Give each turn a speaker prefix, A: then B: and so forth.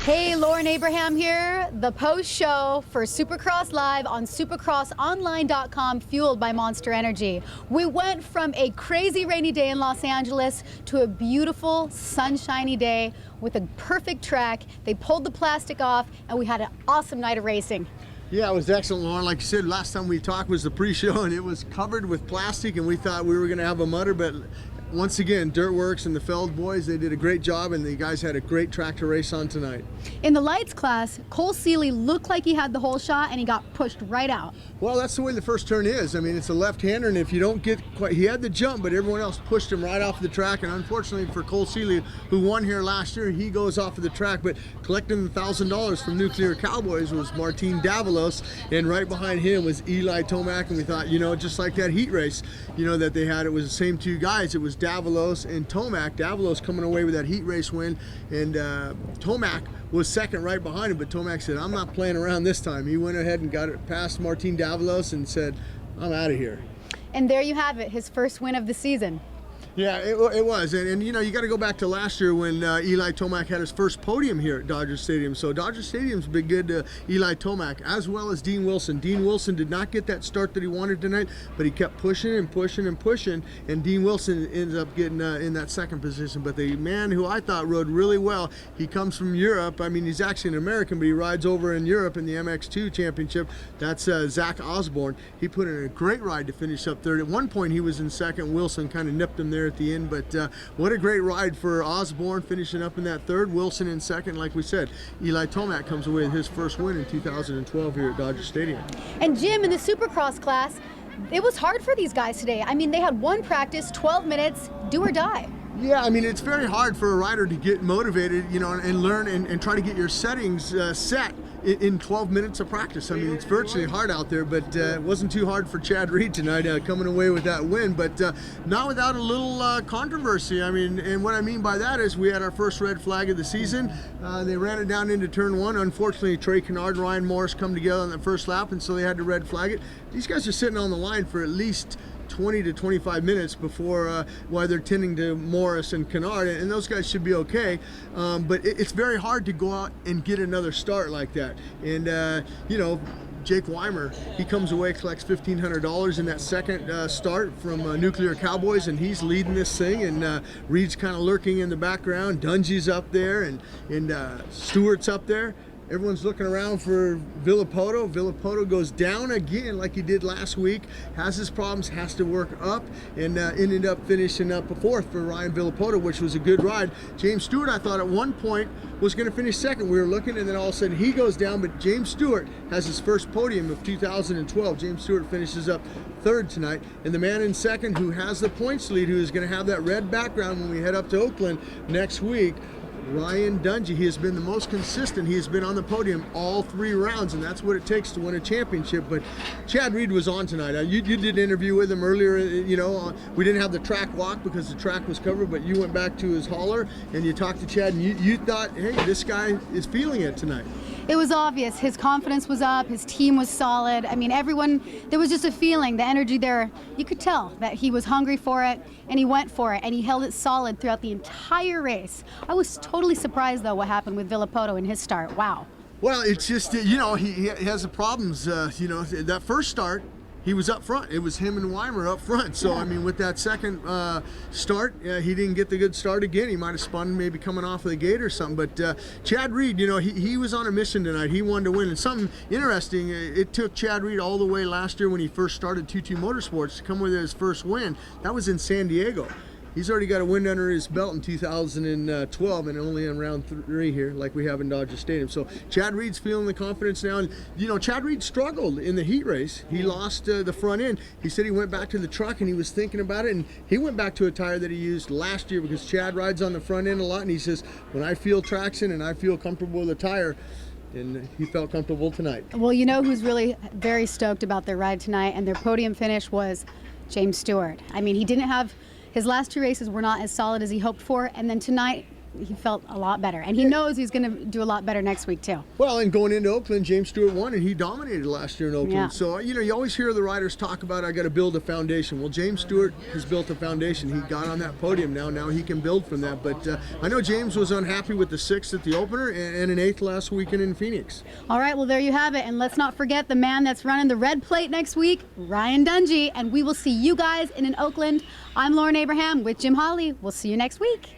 A: Hey, Lauren Abraham here, the post show for Supercross Live on supercrossonline.com, fueled by Monster Energy. We went from a crazy rainy day in Los Angeles to a beautiful sunshiny day with a perfect track. They pulled the plastic off and we had an awesome night of racing.
B: Yeah, it was excellent, Lauren. Like you said, last time we talked was the pre-show and it was covered with plastic and we thought we were going to have a mutter, but once again, Dirtworks and the Feld boys, they did a great job and the guys had a great track to race on tonight.
A: In the lights class, Cole Seeley looked like he had the whole shot and he got pushed right out.
B: Well, that's the way the first turn is. I mean, it's a left-hander, and if you don't get quite, he had the jump, but everyone else pushed him right off the track, and unfortunately for Cole Seeley, who won here last year, he goes off of the track, but collecting the $1,000 from Nuclear Cowboys was Martin Davalos, and right behind him was Eli Tomac, and we thought, you know, just like that heat race, you know, that they had, it was the same two guys. It was Davalos and Tomac. Davalos coming away with that heat race win, and Tomac was second right behind him, but Tomac said, I'm not playing around this time. He went ahead and got it past Martin Davalos and said, I'm out of here.
A: And there you have it, his first win of the season.
B: Yeah, it was, and you know, you got to go back to last year when Eli Tomac had his first podium here at Dodger Stadium. So Dodger Stadium's been good to Eli Tomac, as well as Dean Wilson. Dean Wilson did not get that start that he wanted tonight, but he kept pushing and pushing and pushing, and Dean Wilson ends up getting in that second position. But the man who I thought rode really well, he comes from Europe. I mean, he's actually an American, but he rides over in Europe in the MX2 Championship. That's Zach Osborne. He put in a great ride to finish up third. At one point, he was in second. Wilson kind of nipped him there at the end, but what a great ride for Osborne, finishing up in that third. Wilson in second. Like we said, Eli Tomac comes away with his first win in 2012 here at Dodger Stadium.
A: And Jim, in the Supercross class, it was hard for these guys today. I mean, they had one practice, 12 minutes, do or die.
B: Yeah, I mean, it's very hard for a rider to get motivated, you know, and learn and try to get your settings set in 12 minutes of practice. I mean, it's virtually hard out there, but it wasn't too hard for Chad Reed tonight coming away with that win, but not without a little controversy. I mean, and what I mean by that is we had our first red flag of the season. They ran it down into turn one. Unfortunately, Trey Kennard and Ryan Morris come together on the first lap, and so they had to red flag it. These guys are sitting on the line for at least 20 to 25 minutes before while they're tending to Morris and Kennard, and those guys should be okay, but it's very hard to go out and get another start like that. And you know, Jake Weimer, he comes away, collects $1,500 in that second start from Nuclear Cowboys, and he's leading this thing, and Reed's kind of lurking in the background. Dungey's up there, and Stewart's up there. Everyone's looking around for Villapoto. Villapoto goes down again like he did last week, has his problems, has to work up, and ended up finishing up a fourth for Ryan Villapoto, which was a good ride. James Stewart, I thought at one point was going to finish second. We were looking, and then all of a sudden he goes down, but James Stewart has his first podium of 2012. James Stewart finishes up third tonight, and the man in second who has the points lead, who is going to have that red background when we head up to Oakland next week, Ryan Dungey. He has been the most consistent. He has been on the podium all three rounds, and that's what it takes to win a championship. But Chad Reed was on tonight. You did an interview with him earlier. You know, we didn't have the track walk because the track was covered, but you went back to his hauler and you talked to Chad, and you thought, hey, this guy is feeling it tonight.
A: It was obvious. His confidence was up. His team was solid. I mean, everyone, there was just a feeling, the energy there. You could tell that he was hungry for it, and he went for it, and he held it solid throughout the entire race. I was totally surprised, though, what happened with Villapoto in his start. Wow.
B: Well, it's just, you know, he has the problems. You know, that first start, he was up front. It was him and Weimer up front. So, yeah. I mean, with that second start, he didn't get the good start again. He might have spun maybe coming off of the gate or something. But Chad Reed, you know, he was on a mission tonight. He wanted to win. And something interesting, it took Chad Reed all the way last year when he first started 2-2 Motorsports to come with his first win. That was in San Diego. He's already got a win under his belt in 2012 and only in round 3 here like we have in Dodger Stadium. So Chad Reed's feeling the confidence now. And, you know, Chad Reed struggled in the heat race. He lost the front end. He said he went back to the truck and he was thinking about it. And he went back to a tire that he used last year because Chad rides on the front end a lot. And he says, when I feel traction and I feel comfortable with the tire, and he felt comfortable tonight.
A: Well, you know who's really very stoked about their ride tonight and their podium finish was James Stewart. I mean, he didn't have... His last two races were not as solid as he hoped for, and then tonight, he felt a lot better. And he knows he's going to do a lot better next week, too.
B: Well, and going into Oakland, James Stewart won, and he dominated last year in Oakland.
A: Yeah.
B: So, you always hear the riders talk about, I got to build a foundation. Well, James Stewart has built a foundation. He got on that podium now. Now he can build from that. But I know James was unhappy with the 6th at the opener and an 8th last weekend in Phoenix.
A: All right, well, there you have it. And let's not forget the man that's running the red plate next week, Ryan Dungey. And we will see you guys in Oakland. I'm Lauren Abraham with Jim Holley. We'll see you next week.